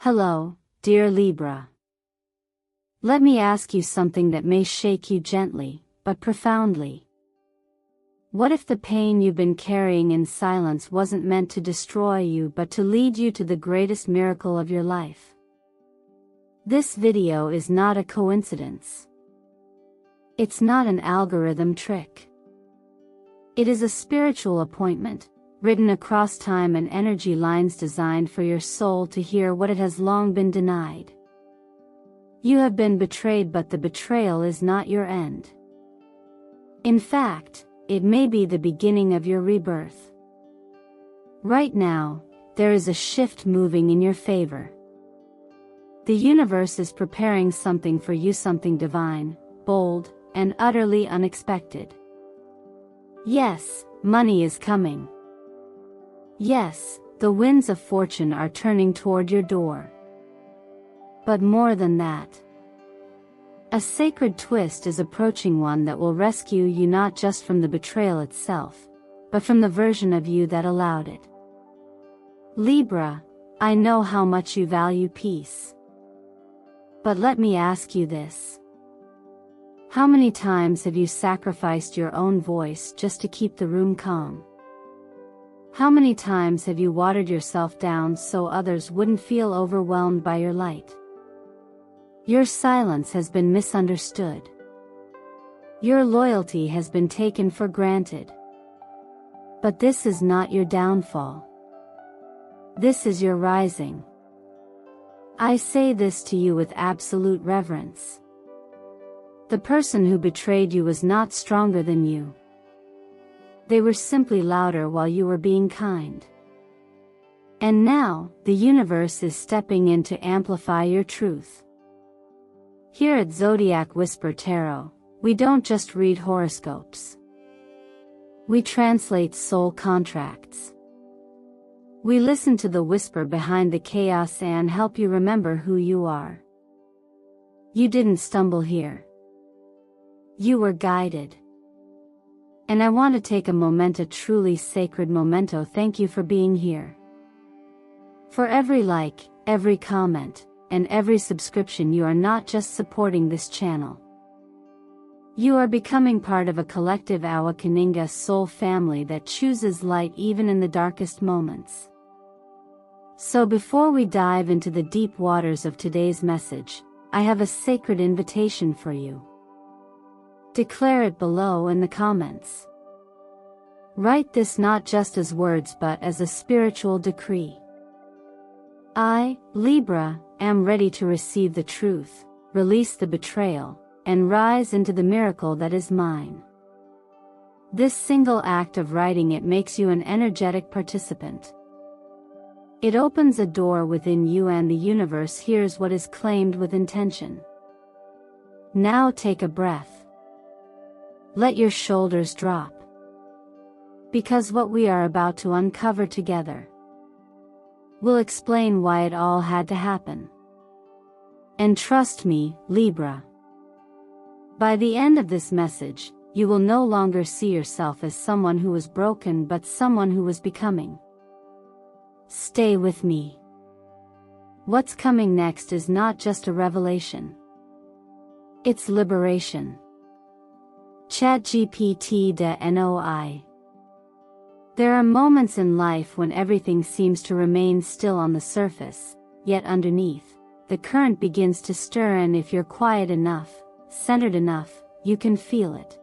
Hello, dear Libra. Let me ask you something that may shake you gently, but profoundly. What if the pain you've been carrying in silence wasn't meant to destroy you but to lead you to the greatest miracle of your life? This video is not a coincidence. It's not an algorithm trick. It is a spiritual appointment, written across time and energy lines designed for your soul to hear what it has long been denied. You have been betrayed, but the betrayal is not your end. In fact, it may be the beginning of your rebirth. Right now, there is a shift moving in your favor. The universe is preparing something for you, something divine, bold, and utterly unexpected. Yes, money is coming. Yes, the winds of fortune are turning toward your door. But more than that, a sacred twist is approaching, one that will rescue you not just from the betrayal itself, but from the version of you that allowed it. Libra, I know how much you value peace. But let me ask you this. How many times have you sacrificed your own voice just to keep the room calm? How many times have you watered yourself down so others wouldn't feel overwhelmed by your light? Your silence has been misunderstood. Your loyalty has been taken for granted. But this is not your downfall. This is your rising. I say this to you with absolute reverence. The person who betrayed you was not stronger than you. They were simply louder while you were being kind. And now, the universe is stepping in to amplify your truth. Here at Zodiac Whisper Tarot, we don't just read horoscopes. We translate soul contracts. We listen to the whisper behind the chaos and help you remember who you are. You didn't stumble here. You were guided. And I want to take a moment, a truly sacred memento. Thank you for being here. For every like, every comment, and every subscription, you are not just supporting this channel. You are becoming part of a collective Awakeninga soul family that chooses light even in the darkest moments. So before we dive into the deep waters of today's message, I have a sacred invitation for you. Declare it below in the comments. Write this not just as words but as a spiritual decree. I, Libra, am ready to receive the truth, release the betrayal, and rise into the miracle that is mine. This single act of writing it makes you an energetic participant. It opens a door within you and the universe hears what is claimed with intention. Now take a breath. Let your shoulders drop. Because what we are about to uncover together will explain why it all had to happen. And trust me, Libra. By the end of this message, you will no longer see yourself as someone who was broken but someone who was becoming. Stay with me. What's coming next is not just a revelation. It's liberation. ChatGPT NOI. There are moments in life when everything seems to remain still on the surface, yet underneath, the current begins to stir, and if you're quiet enough, centered enough, you can feel it.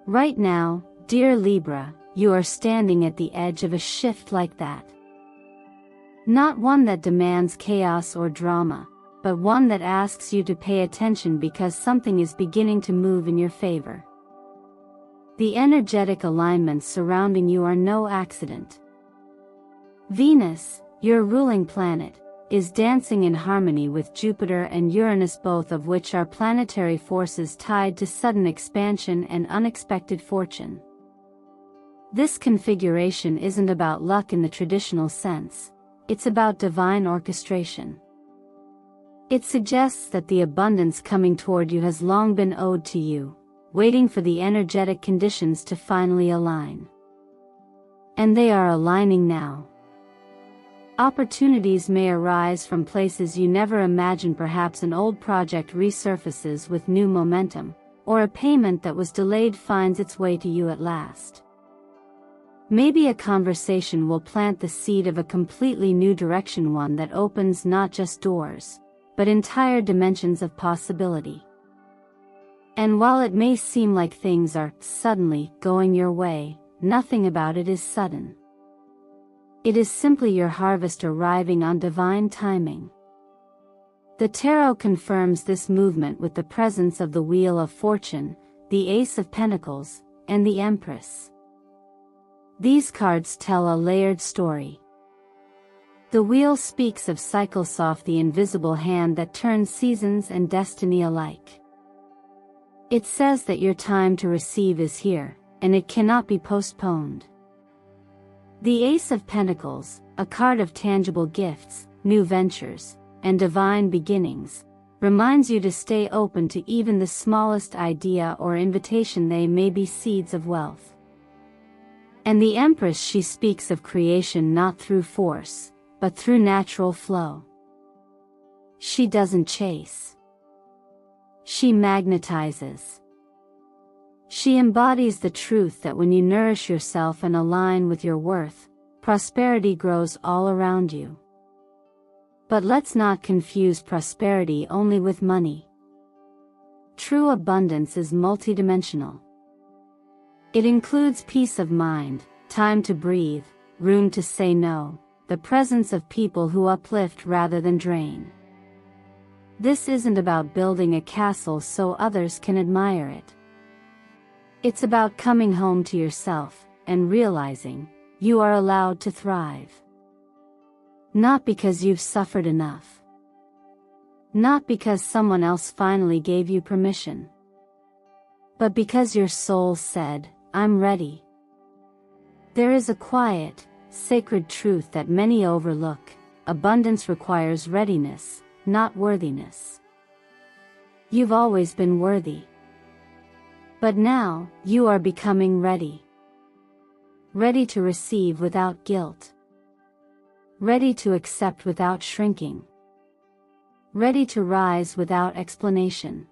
Right now, dear Libra, you are standing at the edge of a shift like that. Not one that demands chaos or drama, but one that asks you to pay attention because something is beginning to move in your favor. The energetic alignments surrounding you are no accident. Venus, your ruling planet, is dancing in harmony with Jupiter and Uranus, both of which are planetary forces tied to sudden expansion and unexpected fortune. This configuration isn't about luck in the traditional sense, it's about divine orchestration. It suggests that the abundance coming toward you has long been owed to you, waiting for the energetic conditions to finally align. And they are aligning now. Opportunities may arise from places you never imagined. Perhaps an old project resurfaces with new momentum, or a payment that was delayed finds its way to you at last. Maybe a conversation will plant the seed of a completely new direction, one that opens not just doors, but entire dimensions of possibility. And while it may seem like things are suddenly going your way, nothing about it is sudden. It is simply your harvest arriving on divine timing. The tarot confirms this movement with the presence of the Wheel of Fortune, the Ace of Pentacles, and the Empress. These cards tell a layered story. The wheel speaks of cycles, the invisible hand that turns seasons and destiny alike. It says that your time to receive is here, and it cannot be postponed. The Ace of Pentacles, a card of tangible gifts, new ventures, and divine beginnings, reminds you to stay open to even the smallest idea or invitation. They may be seeds of wealth. And the Empress, she speaks of creation not through force, but through natural flow. She doesn't chase. She magnetizes. She embodies the truth that when you nourish yourself and align with your worth, prosperity grows all around you. But let's not confuse prosperity only with money. True abundance is multidimensional. It includes peace of mind, time to breathe, room to say no, the presence of people who uplift rather than drain. This isn't about building a castle so others can admire it. It's about coming home to yourself and realizing you are allowed to thrive. Not because you've suffered enough. Not because someone else finally gave you permission. But because your soul said, I'm ready. There is a quiet, sacred truth that many overlook. Abundance requires readiness, not worthiness. You've always been worthy. But now, you are becoming ready. Ready to receive without guilt. Ready to accept without shrinking. Ready to rise without explanation.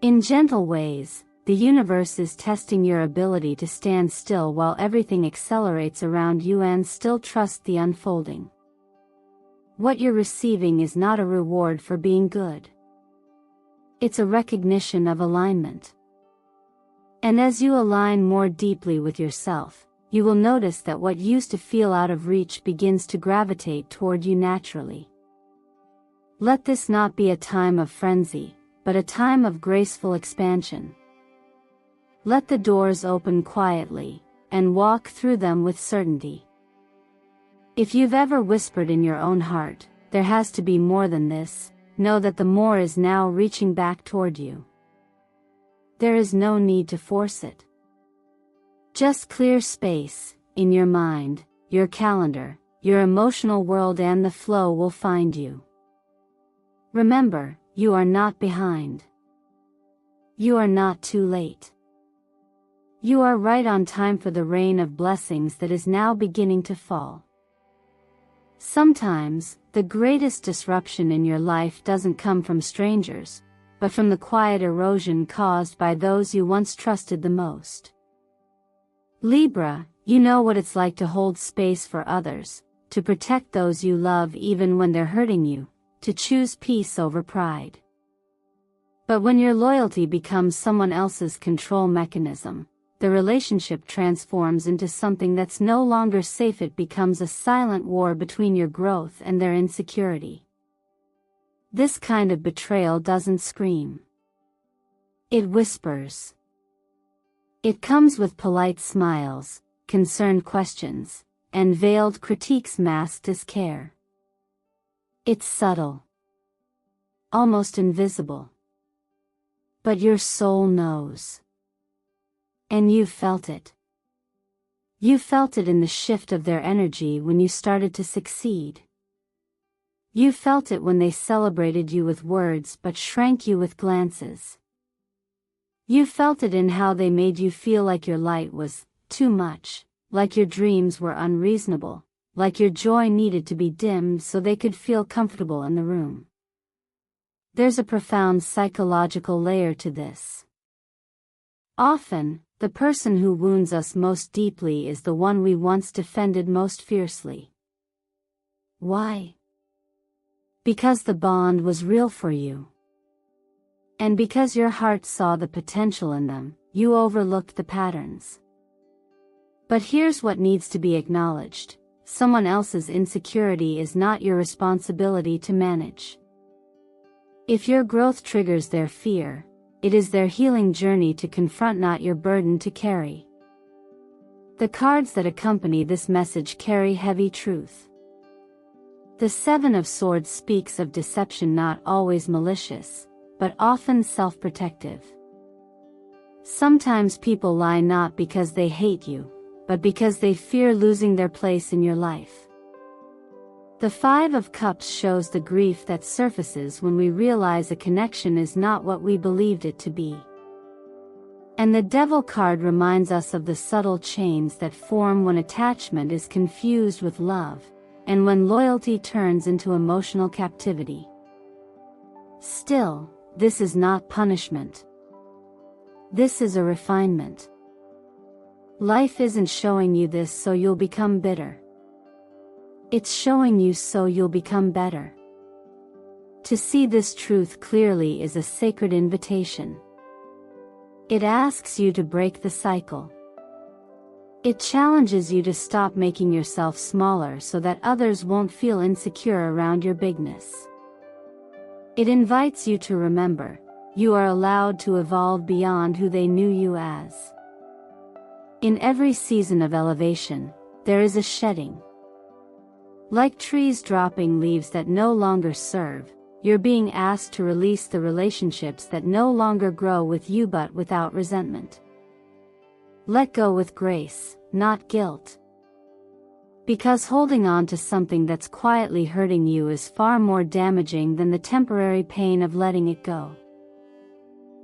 In gentle ways, the universe is testing your ability to stand still while everything accelerates around you and still trust the unfolding. What you're receiving is not a reward for being good. It's a recognition of alignment. And as you align more deeply with yourself, you will notice that what used to feel out of reach begins to gravitate toward you naturally. Let this not be a time of frenzy, but a time of graceful expansion. Let the doors open quietly, and walk through them with certainty. If you've ever whispered in your own heart, there has to be more than this, know that the more is now reaching back toward you. There is no need to force it. Just clear space, in your mind, your calendar, your emotional world, and the flow will find you. Remember, you are not behind. You are not too late. You are right on time for the rain of blessings that is now beginning to fall. Sometimes, the greatest disruption in your life doesn't come from strangers, but from the quiet erosion caused by those you once trusted the most. Libra, you know what it's like to hold space for others, to protect those you love even when they're hurting you, to choose peace over pride. But when your loyalty becomes someone else's control mechanism, the relationship transforms into something that's no longer safe. It becomes a silent war between your growth and their insecurity. This kind of betrayal doesn't scream. It whispers. It comes with polite smiles, concerned questions, and veiled critiques masked as care. It's subtle. Almost invisible. But your soul knows. And you felt it. You felt it in the shift of their energy when you started to succeed. You felt it when they celebrated you with words but shrank you with glances. You felt it in how they made you feel like your light was too much, like your dreams were unreasonable, like your joy needed to be dimmed so they could feel comfortable in the room. There's a profound psychological layer to this. Often, the person who wounds us most deeply is the one we once defended most fiercely. Why? Because the bond was real for you. And because your heart saw the potential in them, you overlooked the patterns. But here's what needs to be acknowledged: someone else's insecurity is not your responsibility to manage. If your growth triggers their fear, it is their healing journey to confront, not your burden to carry. The cards that accompany this message carry heavy truth. The Seven of Swords speaks of deception, not always malicious, but often self-protective. Sometimes people lie not because they hate you, but because they fear losing their place in your life. The Five of Cups shows the grief that surfaces when we realize a connection is not what we believed it to be. And the Devil card reminds us of the subtle chains that form when attachment is confused with love, and when loyalty turns into emotional captivity. Still, this is not punishment. This is a refinement. Life isn't showing you this so you'll become bitter. It's showing you so you'll become better. To see this truth clearly is a sacred invitation. It asks you to break the cycle. It challenges you to stop making yourself smaller so that others won't feel insecure around your bigness. It invites you to remember, you are allowed to evolve beyond who they knew you as. In every season of elevation, there is a shedding. Like trees dropping leaves that no longer serve, you're being asked to release the relationships that no longer grow with you, but without resentment. Let go with grace, not guilt. Because holding on to something that's quietly hurting you is far more damaging than the temporary pain of letting it go.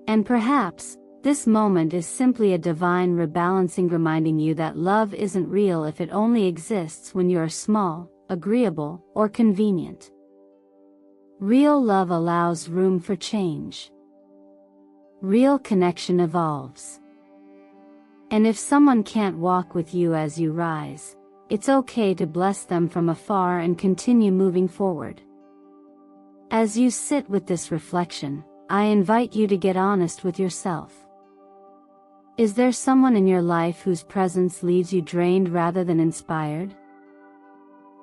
And perhaps, this moment is simply a divine rebalancing, reminding you that love isn't real if it only exists when you are small, agreeable, or convenient. Real love allows room for change. Real connection evolves. And if someone can't walk with you as you rise, it's okay to bless them from afar and continue moving forward. As you sit with this reflection, I invite you to get honest with yourself. Is there someone in your life whose presence leaves you drained rather than inspired?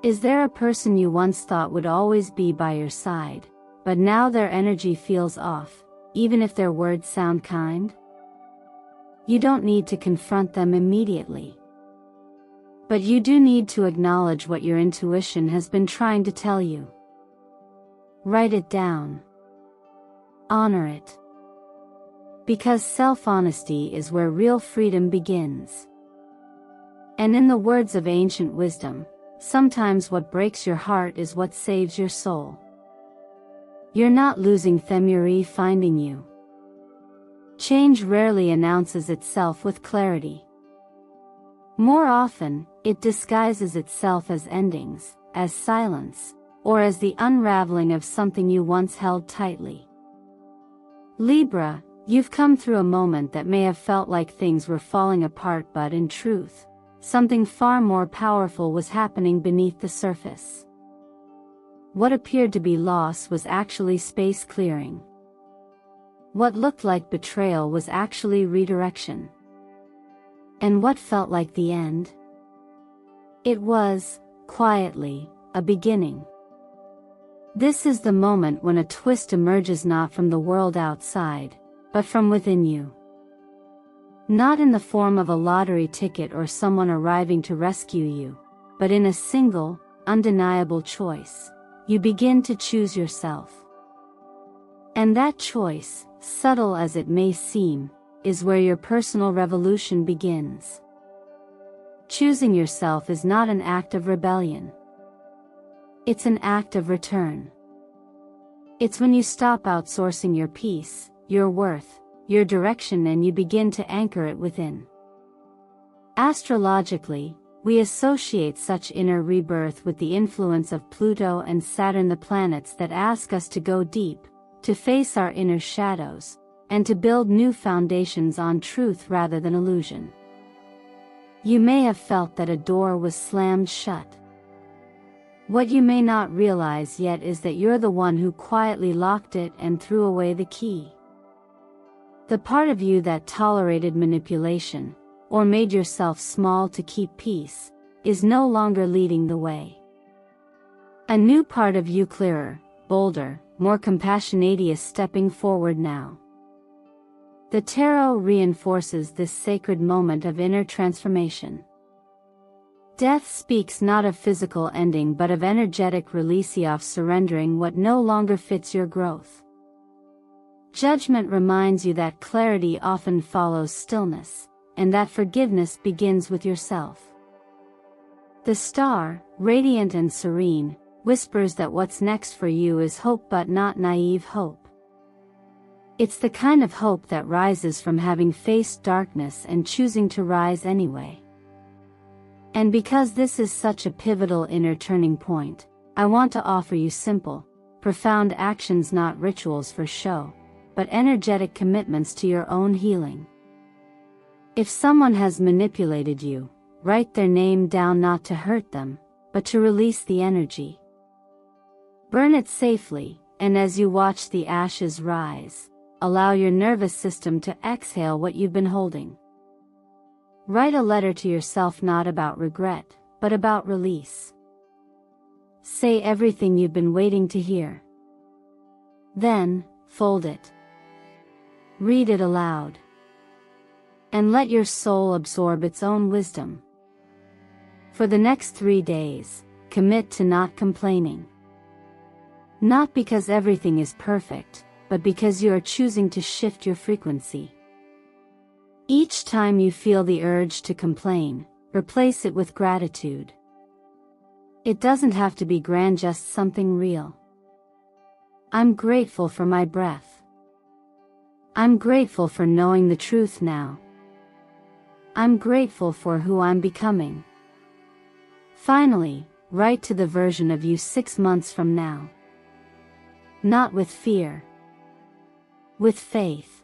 Is there a person you once thought would always be by your side, but now their energy feels off, even if their words sound kind? You don't need to confront them immediately. But you do need to acknowledge what your intuition has been trying to tell you. Write it down. Honor it. Because self-honesty is where real freedom begins. And in the words of ancient wisdom, sometimes what breaks your heart is what saves your soul. You're not losing them, you're finding you. Change rarely announces itself with clarity. More often, it disguises itself as endings, as silence, or as the unraveling of something you once held tightly. Libra, you've come through a moment that may have felt like things were falling apart, but in truth, something far more powerful was happening beneath the surface. What appeared to be loss was actually space clearing. What looked like betrayal was actually redirection. And what felt like the end? It was, quietly, a beginning. This is the moment when a twist emerges, not from the world outside, but from within you. Not in the form of a lottery ticket or someone arriving to rescue you, but in a single, undeniable choice. You begin to choose yourself. And that choice, subtle as it may seem, is where your personal revolution begins. Choosing yourself is not an act of rebellion. It's an act of return. It's when you stop outsourcing your peace, your worth, your direction, and you begin to anchor it within. Astrologically, we associate such inner rebirth with the influence of Pluto and Saturn, the planets that ask us to go deep, to face our inner shadows, and to build new foundations on truth rather than illusion. You may have felt that a door was slammed shut. What you may not realize yet is that you're the one who quietly locked it and threw away the key. The part of you that tolerated manipulation, or made yourself small to keep peace, is no longer leading the way. A new part of you, clearer, bolder, more compassionate, is stepping forward now. The tarot reinforces this sacred moment of inner transformation. Death speaks not of physical ending but of energetic release, of surrendering what no longer fits your growth. Judgment reminds you that clarity often follows stillness, and that forgiveness begins with yourself. The star, radiant and serene, whispers that what's next for you is hope, but not naive hope. It's the kind of hope that rises from having faced darkness and choosing to rise anyway. And because this is such a pivotal inner turning point, I want to offer you simple, profound actions, not rituals for show, but energetic commitments to your own healing. If someone has manipulated you, write their name down, not to hurt them, but to release the energy. Burn it safely, and as you watch the ashes rise, allow your nervous system to exhale what you've been holding. Write a letter to yourself, not about regret, but about release. Say everything you've been waiting to hear. Then, fold it. Read it aloud. And let your soul absorb its own wisdom. For the next 3 days, commit to not complaining. Not because everything is perfect, but because you are choosing to shift your frequency. Each time you feel the urge to complain, replace it with gratitude. It doesn't have to be grand, just something real. I'm grateful for my breath. I'm grateful for knowing the truth now. I'm grateful for who I'm becoming. Finally, write to the version of you 6 months from now. Not with fear. With faith.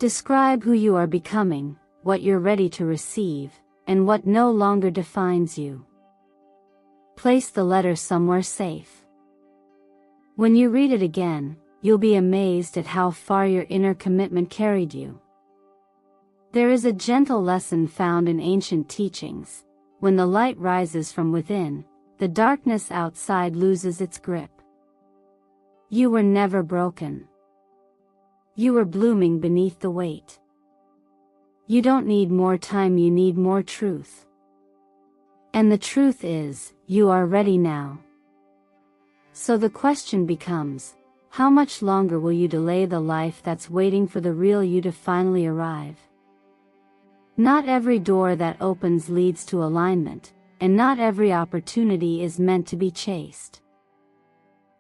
Describe who you are becoming, what you're ready to receive, and what no longer defines you. Place the letter somewhere safe. When you read it again, you'll be amazed at how far your inner commitment carried you. There is a gentle lesson found in ancient teachings: when the light rises from within, the darkness outside loses its grip. You were never broken. You were blooming beneath the weight. You don't need more time, you need more truth. And the truth is, you are ready now. So the question becomes, how much longer will you delay the life that's waiting for the real you to finally arrive? Not every door that opens leads to alignment, and not every opportunity is meant to be chased.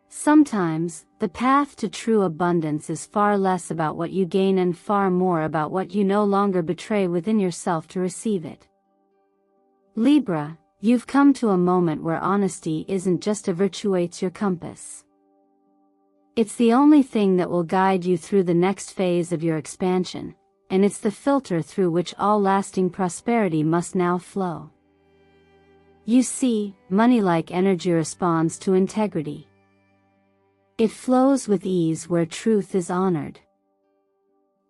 Sometimes, the path to true abundance is far less about what you gain and far more about what you no longer betray within yourself to receive it. Libra, you've come to a moment where honesty isn't just a virtue, it's your compass. It's the only thing that will guide you through the next phase of your expansion, and it's the filter through which all lasting prosperity must now flow. You see, money-like energy responds to integrity. It flows with ease where truth is honored.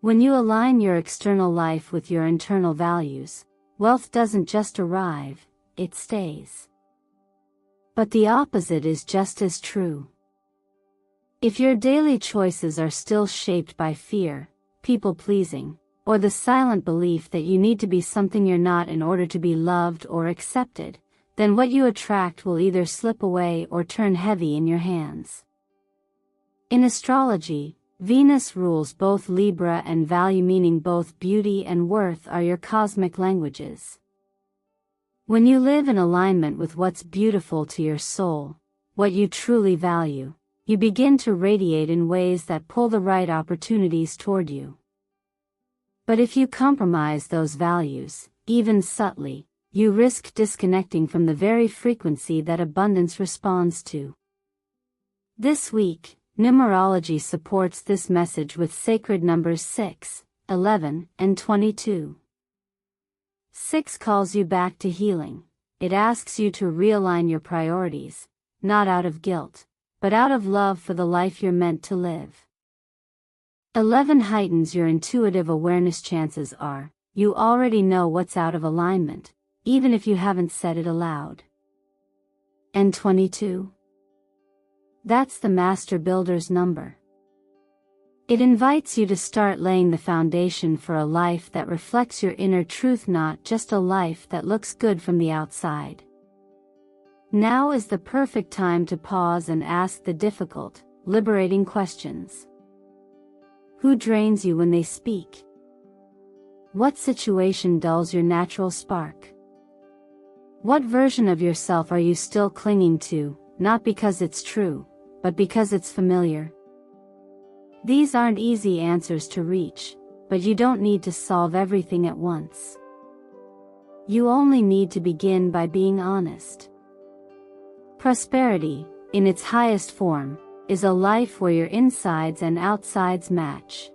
When you align your external life with your internal values, wealth doesn't just arrive, it stays. But the opposite is just as true. If your daily choices are still shaped by fear, people-pleasing, or the silent belief that you need to be something you're not in order to be loved or accepted, then what you attract will either slip away or turn heavy in your hands. In astrology, Venus rules both Libra and value, meaning both beauty and worth are your cosmic languages. When you live in alignment with what's beautiful to your soul, what you truly value, you begin to radiate in ways that pull the right opportunities toward you. But if you compromise those values, even subtly, you risk disconnecting from the very frequency that abundance responds to. This week, numerology supports this message with sacred numbers 6, 11, and 22. 6 calls you back to healing. It asks you to realign your priorities, not out of guilt, but out of love for the life you're meant to live. 11 heightens your intuitive awareness. Chances are, you already know what's out of alignment, even if you haven't said it aloud. And 22? That's the master builder's number. It invites you to start laying the foundation for a life that reflects your inner truth, not just a life that looks good from the outside. Now is the perfect time to pause and ask the difficult, liberating questions. Who drains you when they speak? What situation dulls your natural spark? What version of yourself are you still clinging to, not because it's true, but because it's familiar? These aren't easy answers to reach, but you don't need to solve everything at once. You only need to begin by being honest. Prosperity, in its highest form, is a life where your insides and outsides match.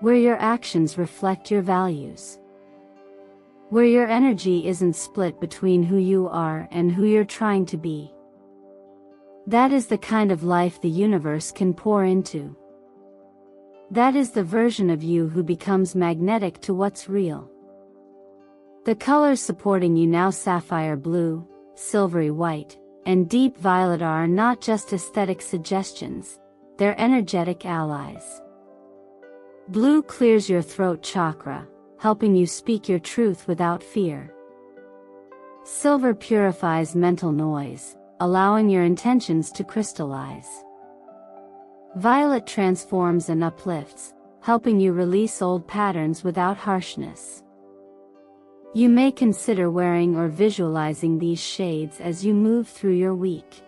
Where your actions reflect your values. Where your energy isn't split between who you are and who you're trying to be. That is the kind of life the universe can pour into. That is the version of you who becomes magnetic to what's real. The colors supporting you now: sapphire blue, silvery white, and deep violet are not just aesthetic suggestions, they're energetic allies. Blue clears your throat chakra, helping you speak your truth without fear. Silver purifies mental noise, allowing your intentions to crystallize. Violet transforms and uplifts, helping you release old patterns without harshness. You may consider wearing or visualizing these shades as you move through your week.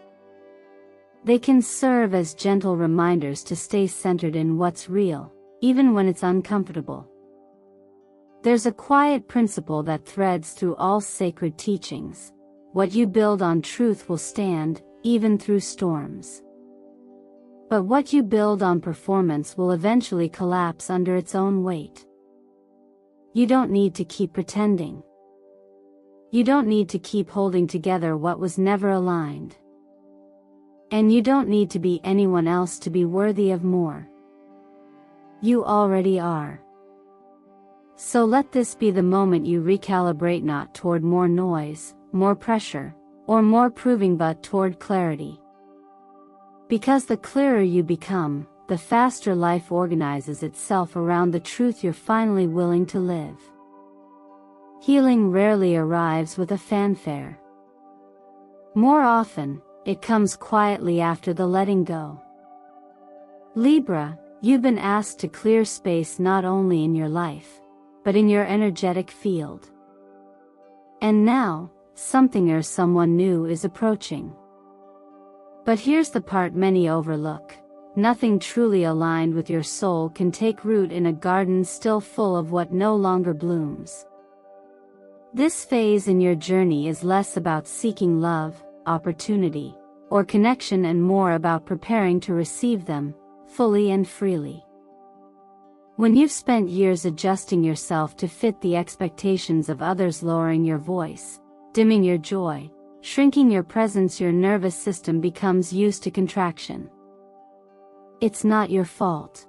They can serve as gentle reminders to stay centered in what's real, even when it's uncomfortable. There's a quiet principle that threads through all sacred teachings: what you build on truth will stand, even through storms. But what you build on performance will eventually collapse under its own weight. You don't need to keep pretending. You don't need to keep holding together what was never aligned. And you don't need to be anyone else to be worthy of more. You already are. So let this be the moment you recalibrate, not toward more noise, more pressure, or more proving, but toward clarity. Because the clearer you become, the faster life organizes itself around the truth you're finally willing to live. Healing rarely arrives with a fanfare. More often, it comes quietly after the letting go. Libra, you've been asked to clear space not only in your life, but in your energetic field. And now, something or someone new is approaching. But here's the part many overlook: nothing truly aligned with your soul can take root in a garden still full of what no longer blooms. This phase in your journey is less about seeking love, opportunity, or connection, and more about preparing to receive them, fully and freely. When you've spent years adjusting yourself to fit the expectations of others, lowering your voice, dimming your joy, shrinking your presence, your nervous system becomes used to contraction. It's not your fault.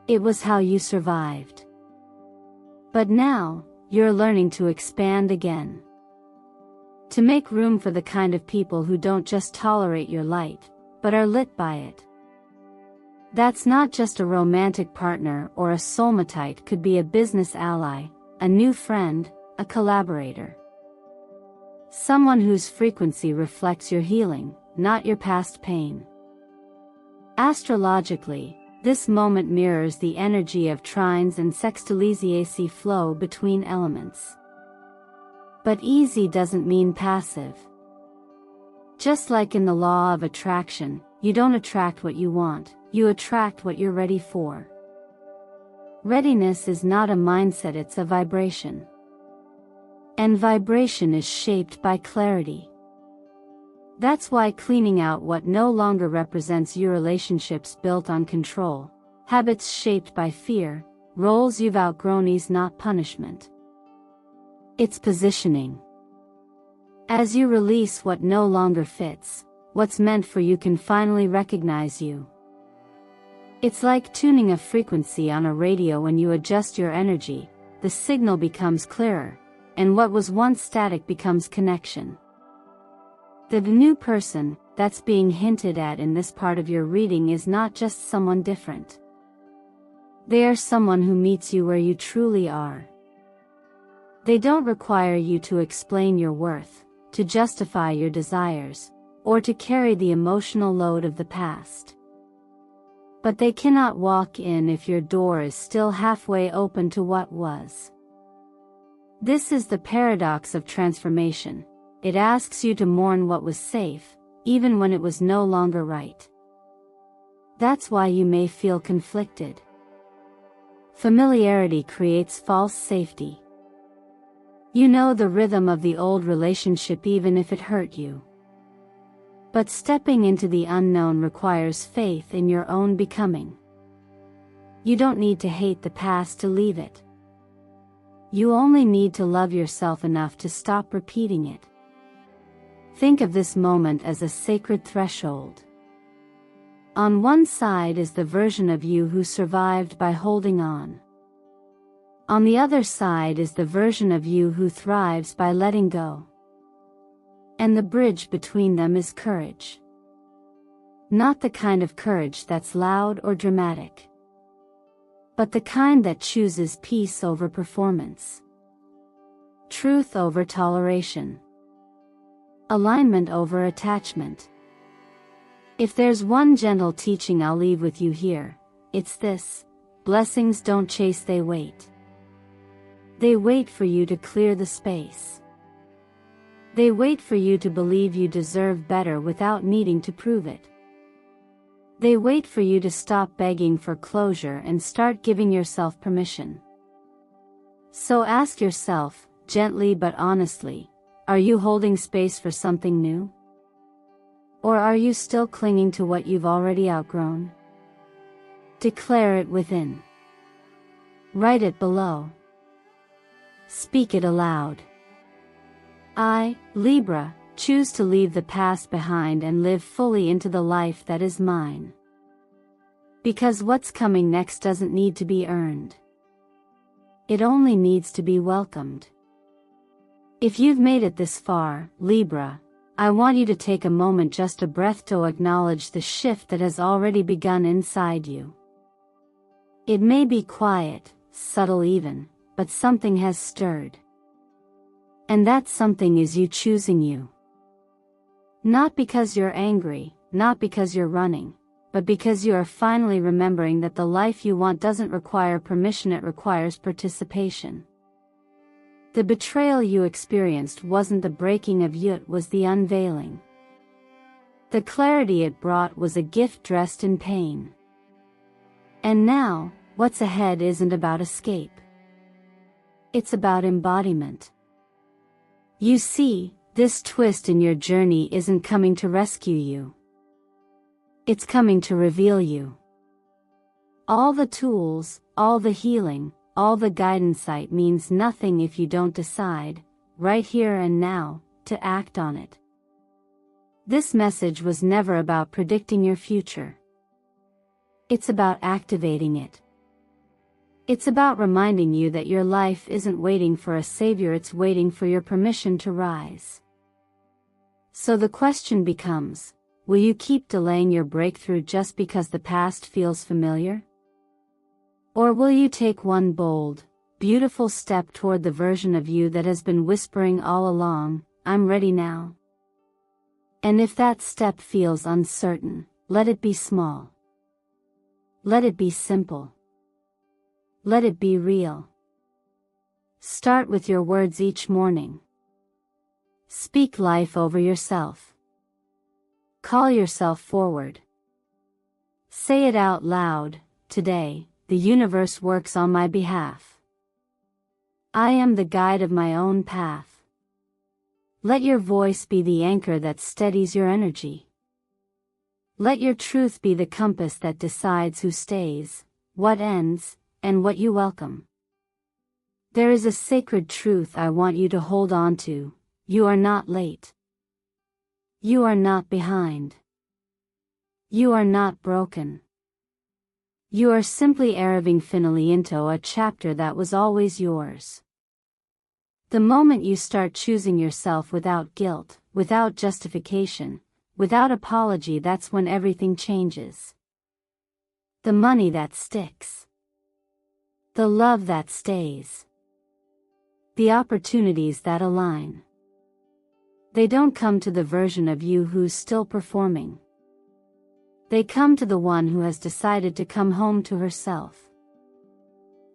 It was how you survived. But now, you're learning to expand again. To make room for the kind of people who don't just tolerate your light, but are lit by it. That's not just a romantic partner or a soulmate, it could be a business ally, a new friend, a collaborator. Someone whose frequency reflects your healing, not your past pain. Astrologically, this moment mirrors the energy of trines and sextilisiaci flow between elements. But easy doesn't mean passive. Just like in the law of attraction, you don't attract what you want, you attract what you're ready for. Readiness is not a mindset, it's a vibration. And vibration is shaped by clarity. That's why cleaning out what no longer represents you, relationships built on control, habits shaped by fear, roles you've outgrown, is not punishment. It's positioning. As you release what no longer fits, what's meant for you can finally recognize you. It's like tuning a frequency on a radio. When you adjust your energy, the signal becomes clearer, and what was once static becomes connection. The new person that's being hinted at in this part of your reading is not just someone different. They are someone who meets you where you truly are. They don't require you to explain your worth, to justify your desires, or to carry the emotional load of the past. But they cannot walk in if your door is still halfway open to what was. This is the paradox of transformation. It asks you to mourn what was safe, even when it was no longer right. That's why you may feel conflicted. Familiarity creates false safety. You know the rhythm of the old relationship even if it hurt you. But stepping into the unknown requires faith in your own becoming. You don't need to hate the past to leave it. You only need to love yourself enough to stop repeating it. Think of this moment as a sacred threshold. On one side is the version of you who survived by holding on. On the other side is the version of you who thrives by letting go. And the bridge between them is courage. Not the kind of courage that's loud or dramatic, but the kind that chooses peace over performance, truth over toleration, alignment over attachment. If there's one gentle teaching I'll leave with you here, it's this: blessings don't chase, they wait. They wait for you to clear the space. They wait for you to believe you deserve better without needing to prove it. They wait for you to stop begging for closure and start giving yourself permission. So ask yourself, gently but honestly, are you holding space for something new? Or are you still clinging to what you've already outgrown? Declare it within. Write it below. Speak it aloud. I, Libra, choose to leave the past behind and live fully into the life that is mine. Because what's coming next doesn't need to be earned. It only needs to be welcomed. If you've made it this far, Libra, I want you to take a moment, just a breath, to acknowledge the shift that has already begun inside you. It may be quiet, subtle even, but something has stirred. And that something is you choosing you. Not because you're angry, not because you're running, but because you are finally remembering that the life you want doesn't require permission, it requires participation. The betrayal you experienced wasn't the breaking of you, it was the unveiling. The clarity it brought was a gift dressed in pain. And now, what's ahead isn't about escape. It's about embodiment. You see, this twist in your journey isn't coming to rescue you. It's coming to reveal you. All the tools, all the healing, all the guidance means nothing if you don't decide, right here and now, to act on it. This message was never about predicting your future. It's about activating it. It's about reminding you that your life isn't waiting for a savior, it's waiting for your permission to rise. So the question becomes, will you keep delaying your breakthrough just because the past feels familiar? Or will you take one bold, beautiful step toward the version of you that has been whispering all along, I'm ready now? And if that step feels uncertain, let it be small. Let it be simple. Let it be real. Start with your words each morning. Speak life over yourself. Call yourself forward. Say it out loud, today, the universe works on my behalf. I am the guide of my own path. Let your voice be the anchor that steadies your energy. Let your truth be the compass that decides who stays, what ends, and what you welcome. There is a sacred truth I want you to hold on to. You are not late. You are not behind. You are not broken. You are simply arriving finally into a chapter that was always yours. The moment you start choosing yourself without guilt, without justification, without apology, that's when everything changes. The money that sticks. The love that stays. The opportunities that align. They don't come to the version of you who's still performing. They come to the one who has decided to come home to herself.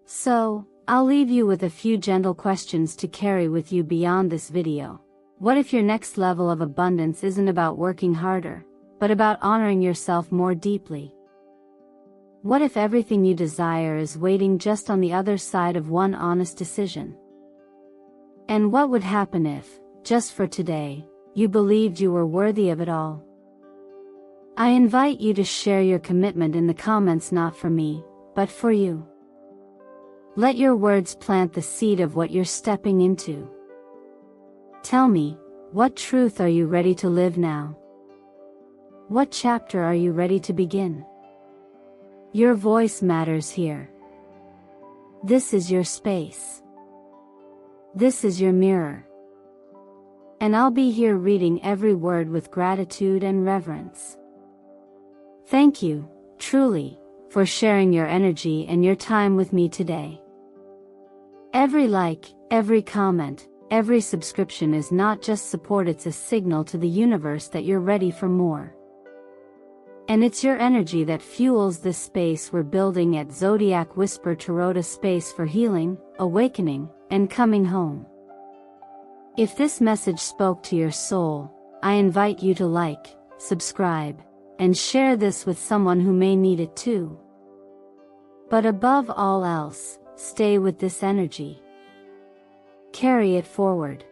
So, I'll leave you with a few gentle questions to carry with you beyond this video. What if your next level of abundance isn't about working harder, but about honoring yourself more deeply? What if everything you desire is waiting just on the other side of one honest decision? And what would happen if, just for today, you believed you were worthy of it all? I invite you to share your commitment in the comments, not for me, but for you. Let your words plant the seed of what you're stepping into. Tell me, what truth are you ready to live now? What chapter are you ready to begin? Your voice matters here. This is your space. This is your mirror. And I'll be here reading every word with gratitude and reverence. Thank you, truly, for sharing your energy and your time with me today. Every like, every comment, every subscription is not just support, it's a signal to the universe that you're ready for more. And it's your energy that fuels this space we're building at Zodiac Whisper Tarot, a space for healing, awakening, and coming home. If this message spoke to your soul, I invite you to like, subscribe, and share this with someone who may need it too. But above all else, stay with this energy. Carry it forward.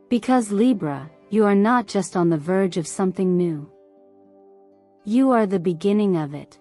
Because Libra, you are not just on the verge of something new. You are the beginning of it.